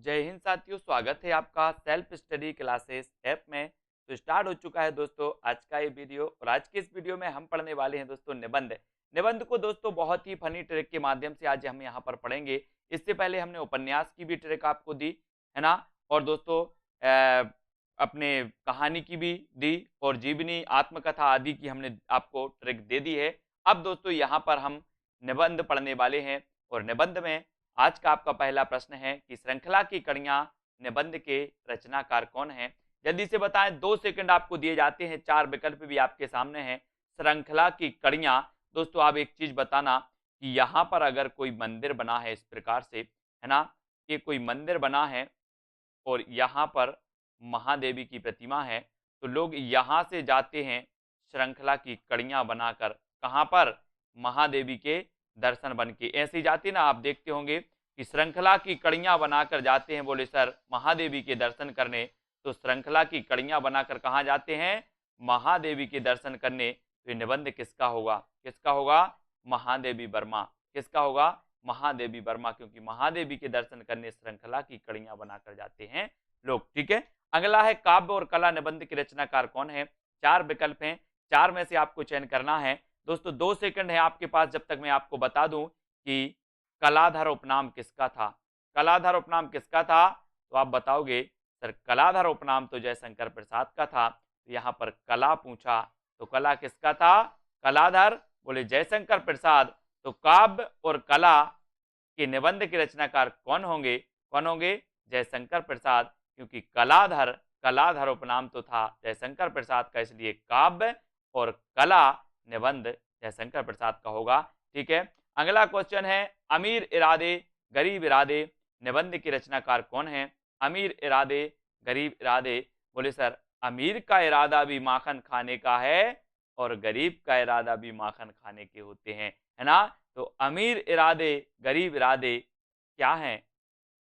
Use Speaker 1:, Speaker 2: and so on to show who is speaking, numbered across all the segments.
Speaker 1: जय हिंद साथियों, स्वागत है आपका सेल्फ स्टडी क्लासेस ऐप में। तो स्टार्ट हो चुका है दोस्तों आज का ये वीडियो, और आज के इस वीडियो में हम पढ़ने वाले हैं दोस्तों निबंध। निबंध को दोस्तों बहुत ही फनी ट्रिक के माध्यम से आज हम यहाँ पर पढ़ेंगे। इससे पहले हमने उपन्यास की भी ट्रिक आपको दी है ना, और दोस्तों अपने कहानी की भी दी, और जीवनी आत्मकथा आदि की हमने आपको ट्रिक दे दी है। अब दोस्तों यहाँ पर हम निबंध पढ़ने वाले हैं, और निबंध में आज का आपका पहला प्रश्न है कि श्रृंखला की कड़ियां निबंध के रचनाकार कौन हैं। जल्दी से बताएं, 2 सेकंड आपको दिए जाते हैं, 4 विकल्प भी आपके सामने हैं। श्रृंखला की कड़ियां, दोस्तों आप एक चीज बताना कि यहाँ पर अगर कोई मंदिर बना है इस प्रकार से, है ना, ये कोई मंदिर बना है और यहाँ पर महादेवी की प्रतिमा है, तो लोग यहाँ से जाते हैं श्रृंखला की कड़ियां बनाकर। कहाँ पर? महादेवी के दर्शन बन के ऐसे ही जाते ना, आप देखते होंगे कि श्रृंखला की कड़ियां बनाकर जाते हैं, बोले सर महादेवी के दर्शन करने। तो श्रृंखला की कड़ियां बनाकर कहाँ जाते हैं? महादेवी के दर्शन करने। तो ये निबंध किसका होगा? किसका होगा? महादेवी वर्मा। किसका होगा? महादेवी वर्मा, क्योंकि महादेवी के दर्शन करने श्रृंखला की कड़ियां बनाकर जाते हैं लोग। ठीक है, अगला है काव्य और कला निबंध के रचनाकार कौन है। 4 विकल्प हैं, 4 में से आपको चयन करना है। दोस्तों 2 सेकंड है आपके पास, जब तक मैं आपको बता दूं कि कलाधर उपनाम किसका था। कलाधर उपनाम किसका था? तो आप बताओगे सर कलाधर उपनाम तो जयशंकर प्रसाद का था। तो यहाँ पर कला पूछा, तो कला किसका था? कलाधर, बोले जयशंकर प्रसाद। तो काव्य और कला के निबंध के रचनाकार कौन होंगे? कौन होंगे? जयशंकर प्रसाद, क्योंकि कलाधर, कलाधर उपनाम तो था जयशंकर प्रसाद का, इसलिए काव्य और कला निबंध जयशंकर प्रसाद का होगा। ठीक है, अगला क्वेश्चन है अमीर इरादे गरीब इरादे निबंध के रचनाकार कौन है। अमीर इरादे गरीब इरादे, बोले सर अमीर का इरादा भी माखन खाने का है और गरीब का इरादा भी माखन खाने के होते हैं, है ना। तो अमीर इरादे गरीब इरादे क्या हैं?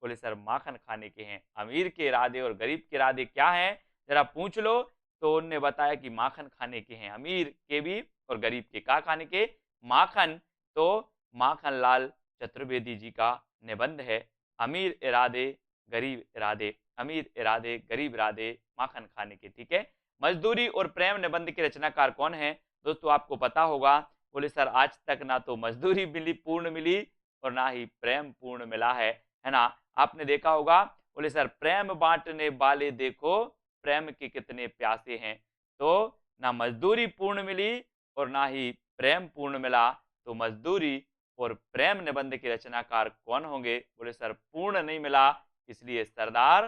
Speaker 1: बोले सर माखन खाने के हैं। अमीर के इरादे और गरीब के इरादे क्या हैं, जरा पूछ लो। तो उन्होंने बताया कि माखन खाने के हैं, अमीर के भी और गरीब के। का खाने के? माखन। तो माखन लाल चतुर्वेदी जी का निबंध है अमीर इरादे गरीब इरादे। अमीर इरादे गरीब इरादे माखन खाने के। ठीक है, मजदूरी और प्रेम निबंध के रचनाकार कौन है। दोस्तों आपको पता होगा, बोले सर आज तक ना तो मजदूरी मिली पूर्ण मिली और ना ही प्रेम पूर्ण मिला है ना। आपने देखा होगा, बोले सर प्रेम बांटने वाले देखो प्रेम के कितने प्यासे हैं। तो ना मजदूरी पूर्ण मिली और ना ही प्रेम पूर्ण मिला। तो मजदूरी और प्रेम निबंध के रचनाकार कौन होंगे? बोले सर पूर्ण नहीं मिला, इसलिए सरदार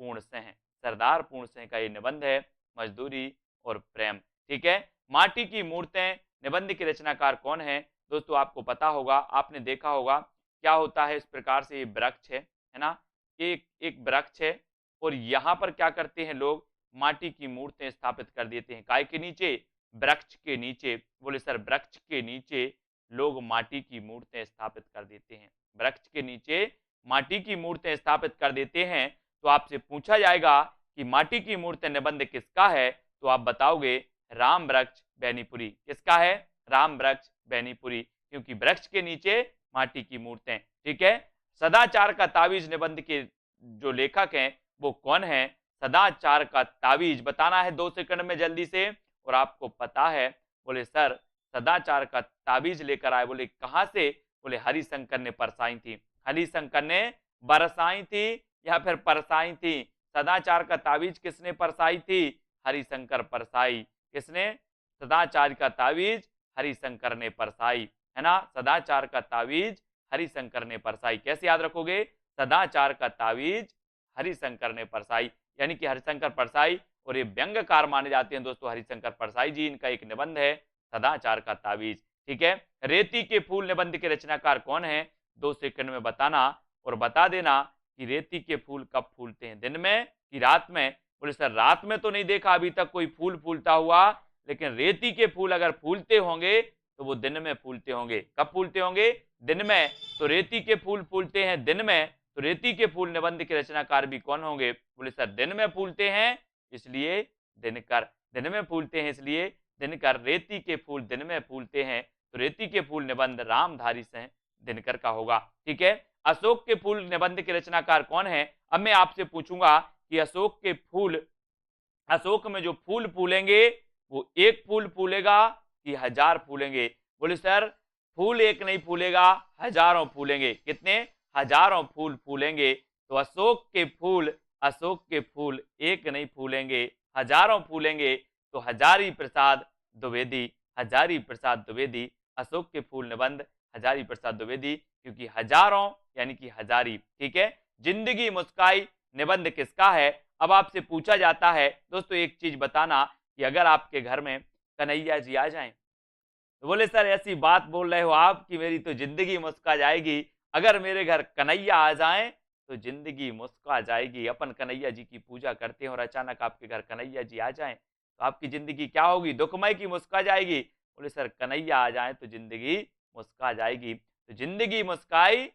Speaker 1: पूर्ण सिंह। सरदार पूर्ण सिंह का ये निबंध है मजदूरी और प्रेम। ठीक है, माटी की मूर्तें निबंध के रचनाकार कौन है। दोस्तों आपको पता होगा, आपने देखा होगा क्या होता है। इस प्रकार से ये वृक्ष है ना, एक एक वृक्ष है, और यहाँ पर क्या करते हैं लोग? माटी की मूर्तें स्थापित कर देते हैं। काय के नीचे? वृक्ष के नीचे। बोले सर वृक्ष के नीचे लोग माटी की मूर्तें स्थापित कर देते हैं। वृक्ष के नीचे माटी की मूर्तें स्थापित कर देते हैं। तो आपसे पूछा जाएगा कि माटी की मूर्तें निबंध किसका है, तो आप बताओगे राम वृक्ष बैनीपुरी। किसका है? राम वृक्ष बैनीपुरी, क्योंकि वृक्ष के नीचे माटी की मूर्तें। ठीक है, सदाचार का तावीज निबंध के जो लेखक हैं वो कौन है। सदाचार का तावीज बताना है 2 सेकंड में जल्दी से, और आपको पता है। बोले सर सदाचार का तावीज लेकर आए। बोले कहां से? बोले हरिशंकर ने परसाई थी। हरिशंकर ने बरसाई थी या फिर परसाई थी? सदाचार का तावीज किसने परसाई थी? हरिशंकर परसाई। किसने? सदाचार का तावीज हरिशंकर ने परसाई, है ना। सदाचार का तावीज हरिशंकर ने परसाई। कैसे याद रखोगे? सदाचार का तावीज हरिशंकर ने परसाई, यानी कि हरिशंकर परसाई, और ये व्यंग्यकार माने जाते हैं दोस्तों हरिशंकर परसाई जी। इनका एक निबंध है सदाचार का तावीज। ठीक है, रेती के फूल निबंध के रचनाकार कौन है? 2 सेकंड में बताना, और बता देना कि रेती के फूल कब फूलते हैं, दिन में कि रात में। बोले सर रात में तो नहीं देखा अभी तक कोई फूल फूलता हुआ, लेकिन रेती के फूल अगर फूलते होंगे तो वो दिन में फूलते होंगे। कब फूलते होंगे? दिन में। तो रेती के फूल फूलते हैं दिन में, तो रेती के फूल निबंध के रचनाकार भी कौन होंगे? बोले सर दिन में फूलते हैं इसलिए दिनकर। दिन में फूलते हैं इसलिए दिनकर। रेती के फूल दिन में फूलते हैं, तो रेती के फूल निबंध रामधारी सिंह दिनकर का होगा। ठीक है, अशोक के फूल निबंध के रचनाकार कौन है? अब मैं आपसे पूछूंगा कि अशोक के फूल, अशोक में जो फूल फूलेंगे वो एक फूल फूलेगा कि हजार फूलेंगे? बोले सर फूल एक नहीं फूलेगा, हजारों फूलेंगे। कितने? हजारों फूल फूलेंगे। तो अशोक के फूल, अशोक के फूल एक नहीं फूलेंगे, हजारों फूलेंगे। तो हजारी प्रसाद द्विवेदी, हजारी प्रसाद द्विवेदी, अशोक के फूल निबंध हजारी प्रसाद द्विवेदी, क्योंकि हजारों यानी कि हजारी। ठीक है। जिंदगी मुस्काई निबंध किसका है? अब आपसे पूछा जाता है दोस्तों एक चीज बताना कि अगर आपके घर में कन्हैया जी आ जाएं, तो बोले सर ऐसी बात बोल रहे हो आप कि मेरी तो जिंदगी मुस्का जाएगी। अगर मेरे घर कन्हैया आ जाएं तो जिंदगी मुस्का जाएगी। अपन कन्हैया जी की पूजा करते हैं और अचानक आपके घर कन्हैया जी आ जाएं तो आपकी जिंदगी क्या होगी? दुखमय की मुस्का जाएगी? बोले सर कन्हैया आ जाए तो जिंदगी मुस्का जाएगी। तो जिंदगी मुस्काई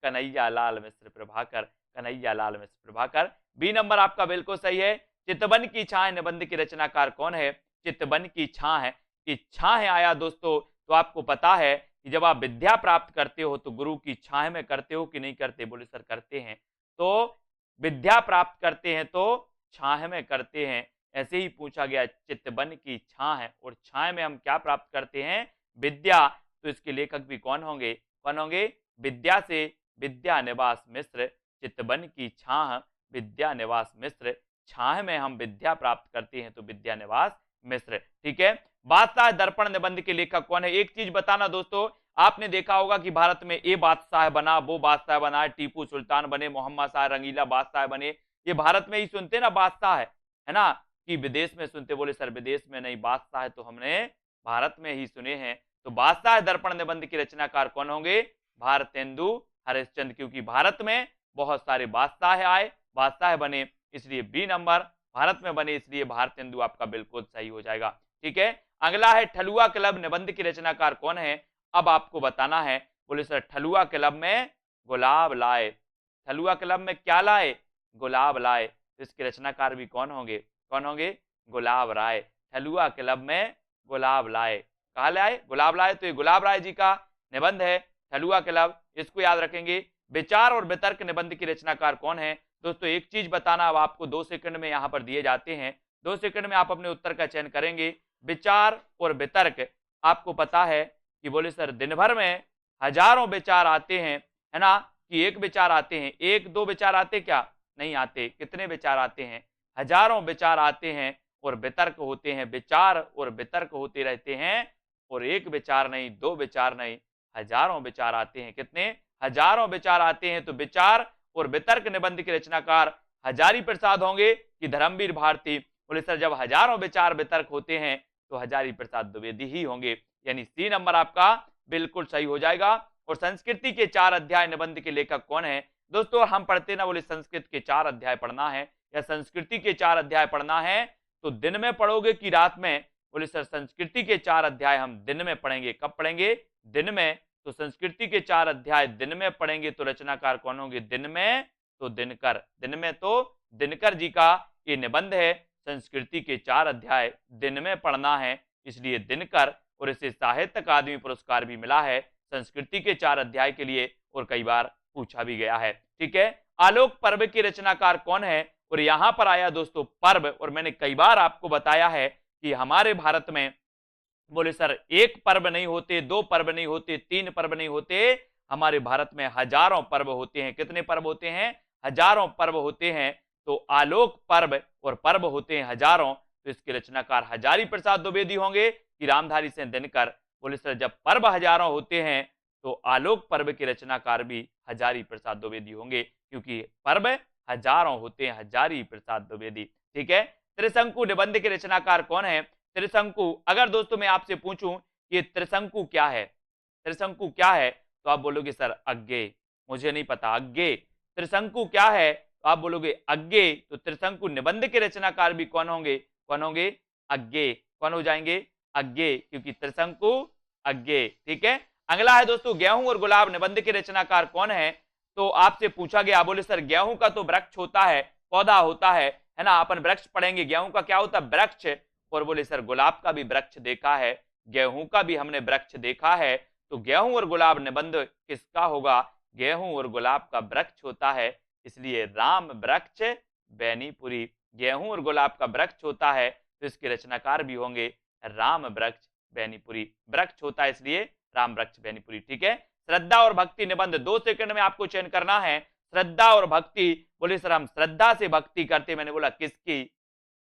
Speaker 1: कन्हैया लाल मिश्र प्रभाकर, कन्हैया लाल मिश्र प्रभाकर। बी नंबर आपका बिल्कुल सही है। चितवन की छाह निबंध की रचनाकार कौन है? चितवन की छाह की छाह आया दोस्तों, तो आपको पता है कि जब आप विद्या प्राप्त करते हो तो गुरु की छाह में करते हो कि नहीं करते? बोले सर करते हैं। तो विद्या प्राप्त करते हैं तो छाह में करते हैं। ऐसे ही पूछा गया चितवन की छाह है, और छाह में हम क्या प्राप्त करते हैं? विद्या। तो इसके लेखक भी कौन होंगे? कौन होंगे? विद्या से विद्या निवास मिश्र। चितवन की छाह विद्या निवास मिश्र, छाह में हम विद्या प्राप्त करते हैं तो विद्या निवास मिश्र। ठीक है। बादशाह दर्पण निबंध के लेखक कौन है? एक चीज बताना दोस्तों, आपने देखा होगा कि भारत में ये बादशाह बना, वो बादशाह बना, टीपू सुल्तान बने, मोहम्मद शाह रंगीला बादशाह बने, ये भारत में ही सुनते ना बादशाह है ना, कि विदेश में सुनते? बोले सर विदेश में नहीं, बादशाह तो हमने भारत में ही सुने हैं। तो बादशाह दर्पण निबंध के रचनाकार कौन होंगे? भारतेंदु हरिश्चंद्र, क्योंकि भारत में बहुत सारे बादशाह आए, बादशाह बने, इसलिए बी नंबर भारत में बने, इसलिए भारतेंदु आपका बिल्कुल सही हो जाएगा। ठीक है। अगला है ठलुआ क्लब निबंध की रचनाकार कौन है? अब आपको बताना है। बोले सर ठलुआ क्लब में गुलाब लाए, ठलुआ क्लब में क्या लाए? गुलाब लाए। तो इसके रचनाकार भी कौन होंगे? कौन होंगे? गुलाब राय। ठलुआ क्लब में गुलाब लाए, कहा लाए? गुलाब लाए। तो ये गुलाब राय जी का निबंध है ठलुआ क्लब, इसको याद रखेंगे। विचार और वितर्क निबंध की रचनाकार कौन है? दोस्तों एक चीज बताना, अब आपको 2 सेकंड में यहां पर दिए जाते हैं, 2 सेकंड में आप अपने उत्तर का चयन करेंगे। विचार और वितर्क, आपको पता है कि बोले सर दिन भर में हजारों विचार आते हैं, है ना, कि एक विचार आते हैं? एक दो विचार आते क्या? नहीं आते। कितने विचार आते हैं? हजारों विचार आते हैं और वितर्क होते हैं। विचार और वितर्क होते रहते हैं, और एक विचार नहीं, दो विचार नहीं, हजारों विचार आते हैं। कितने? हजारों विचार आते हैं। तो विचार और वितर्क निबंध के रचनाकार हजारी प्रसाद होंगे कि धर्मवीर भारती? बोले सर जब हजारों विचार वितर्क होते हैं तो हजारी प्रसाद द्विवेदी ही होंगे, यानी सी नंबर आपका बिल्कुल सही हो जाएगा। और संस्कृति के 4 अध्याय निबंध के लेखक कौन है? दोस्तों हम पढ़ते ना, बोले संस्कृत के 4 अध्याय पढ़ना है या संस्कृति के 4 अध्याय पढ़ना है, तो दिन में पढ़ोगे कि रात में? बोले सर संस्कृति के 4 अध्याय हम दिन में पढ़ेंगे। कब पढ़ेंगे? दिन में। तो संस्कृति के 4 अध्याय दिन में पढ़ेंगे, तो रचनाकार कौन होंगे? दिन में तो दिनकर, दिन में तो दिनकर जी का ये निबंध है। संस्कृति के 4 अध्याय दिन में पढ़ना है, इसलिए दिनकर, और इसे साहित्य अकादमी पुरस्कार भी मिला है संस्कृति के 4 अध्याय के लिए, और कई बार पूछा भी गया है। ठीक है। आलोक पर्व के रचनाकार कौन है? और यहां पर आया दोस्तों पर्व, और मैंने कई बार आपको बताया है कि हमारे भारत में बोले सर एक पर्व नहीं होते, 2 पर्व नहीं होते, 3 पर्व नहीं होते, हमारे भारत में हजारों पर्व होते हैं। कितने पर्व होते हैं? हजारों पर्व होते हैं। तो आलोक पर्व और पर्व होते हैं हजारों, तो इसके रचनाकार हजारी प्रसाद द्विवेदी होंगे कि रामधारी सिंह दिनकर? बोले सर जब पर्व हजारों होते हैं तो आलोक पर्व के रचनाकार भी हजारी प्रसाद द्विवेदी होंगे, क्योंकि पर्व हजारों होते हैं, हजारी प्रसाद द्विवेदी। ठीक है। त्रिशंकु निबंध के रचनाकार कौन है? त्रिशंकु, अगर दोस्तों मैं आपसे पूछूं कि त्रिशंकु क्या है, त्रिशंकु क्या है, तो आप बोलोगे सर अज्ञे, मुझे नहीं पता अज्ञे। त्रिशंकु क्या है? तो आप बोलोगे अज्ञे। तो त्रिशंकु निबंध के रचनाकार भी कौन होंगे? कौन होंगे? अज्ञे। कौन हो जाएंगे? अज्ञे, क्योंकि त्रिशंकु अज्ञे। ठीक है। अगला है दोस्तों गेहूं और गुलाब निबंध के रचनाकार कौन है? तो आपसे पूछा गया, बोले सर गेहूं का तो वृक्ष होता है, पौधा होता है ना, अपन वृक्ष पढ़ेंगे, गेहूं का क्या होता है? वृक्ष। और बोले सर गुलाब का भी वृक्ष देखा है, गेहूं का भी हमने वृक्ष देखा है, तो गेहूं और गुलाब निबंध किसका होगा? गेहूं और गुलाब का वृक्ष होता है, इसलिए राम वृक्ष बेनीपुरी। गेहूं और गुलाब का वृक्ष होता है तो इसके रचनाकार भी होंगे राम वृक्ष बेनीपुरी। वृक्ष होता है इसलिए राम वृक्ष बेनीपुरी। ठीक है। श्रद्धा और भक्ति निबंध 2 सेकंड में आपको चयन करना है। श्रद्धा और भक्ति, बोले सर हम श्रद्धा से भक्ति करते, मैंने बोला किसकी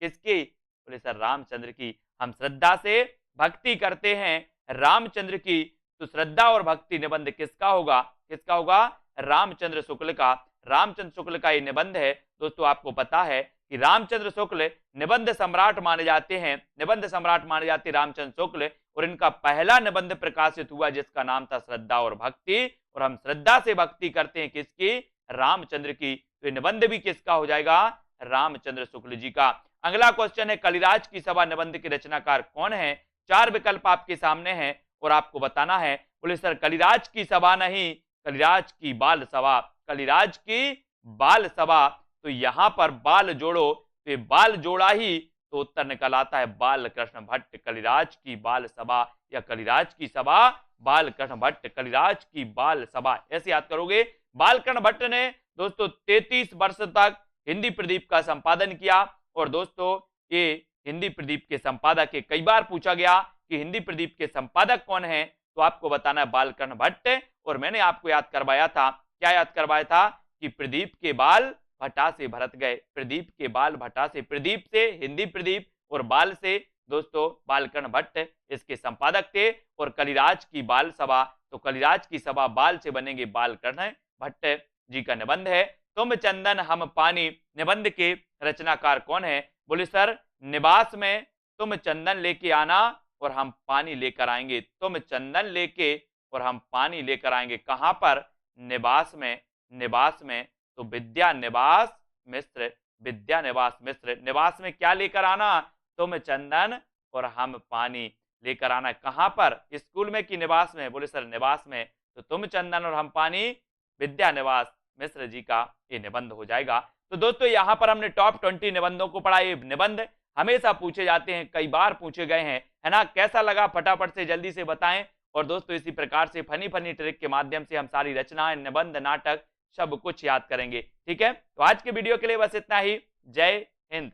Speaker 1: किसकी, बोले सर रामचंद्र की। हम श्रद्धा से भक्ति करते हैं रामचंद्र की, तो श्रद्धा और भक्ति निबंध किसका होगा, किसका होगा, रामचंद्र शुक्ल का। रामचंद्र शुक्ल का ये निबंध है दोस्तों। आपको पता है कि रामचंद्र शुक्ल निबंध सम्राट माने जाते हैं, निबंध सम्राट माने जाते रामचंद्र शुक्ल, और इनका पहला निबंध प्रकाशित हुआ जिसका नाम था श्रद्धा और भक्ति, और हम श्रद्धा से भक्ति करते हैं किसकी, रामचंद्र की। तो निबंध भी किसका हो जाएगा, रामचंद्र शुक्ल जी का। अगला क्वेश्चन है कलिराज की सभा निबंध के रचनाकार कौन है। 4 विकल्प आपके सामने हैं और आपको बताना है। बोले सर कलिराज की सभा नहीं, कलिराज की बाल सभा, कलिराज की बाल सभा। तो यहां पर बाल जोड़ो तो बाल जोड़ा ही तो उत्तर निकल आता है बाल कृष्ण भट्ट। कलिराज की बाल सभा या कलिराज की सभा बाल कृष्ण भट्ट, कलिराज की बाल सभा, ऐसे याद करोगे। बाल कृष्ण भट्ट ने दोस्तों 33 वर्ष तक हिंदी प्रदीप का संपादन किया, और दोस्तों ये हिंदी प्रदीप के संपादक है। कई बार पूछा गया कि हिंदी प्रदीप के संपादक कौन है, तो आपको बताना है बालकृष्ण भट्ट। और मैंने आपको याद करवाया था, क्या याद करवाया था, कि प्रदीप के बाल भटा से भरत गए, प्रदीप के बाल भटा से, प्रदीप से हिंदी प्रदीप और बाल से दोस्तों बालकृष्ण भट्ट इसके संपादक थे। और कलिराज की बाल सभा, तो कलिराज की सभा बाल से बनेंगे बालकृष्ण भट्ट जी का निबंध है। तुम चंदन हम पानी निबंध के रचनाकार कौन है। बोले सर निवास में तुम चंदन लेके आना और हम पानी लेकर आएंगे, तुम चंदन लेके और हम पानी लेकर आएंगे। कहां पर, निवास में, निवास में। तो विद्या निवास मिश्र, विद्या निवास मिश्र। निवास में क्या लेकर आना, तुम चंदन और हम पानी लेकर आना। कहां पर, स्कूल में कि निवास में, बोले सर निवास में। तो तुम चंदन और हम पानी विद्या निवास मिश्र जी का ये निबंध हो जाएगा। तो दोस्तों यहां पर हमने टॉप 20 निबंधों को पढ़ा। ये निबंध हमेशा पूछे जाते हैं, कई बार पूछे गए हैं, है ना। कैसा लगा फटाफट से जल्दी से बताएं। और दोस्तों इसी प्रकार से फनी फनी ट्रिक के माध्यम से हम सारी रचनाएं, निबंध, नाटक सब कुछ याद करेंगे। ठीक है, तो आज के वीडियो के लिए बस इतना ही। जय हिंद।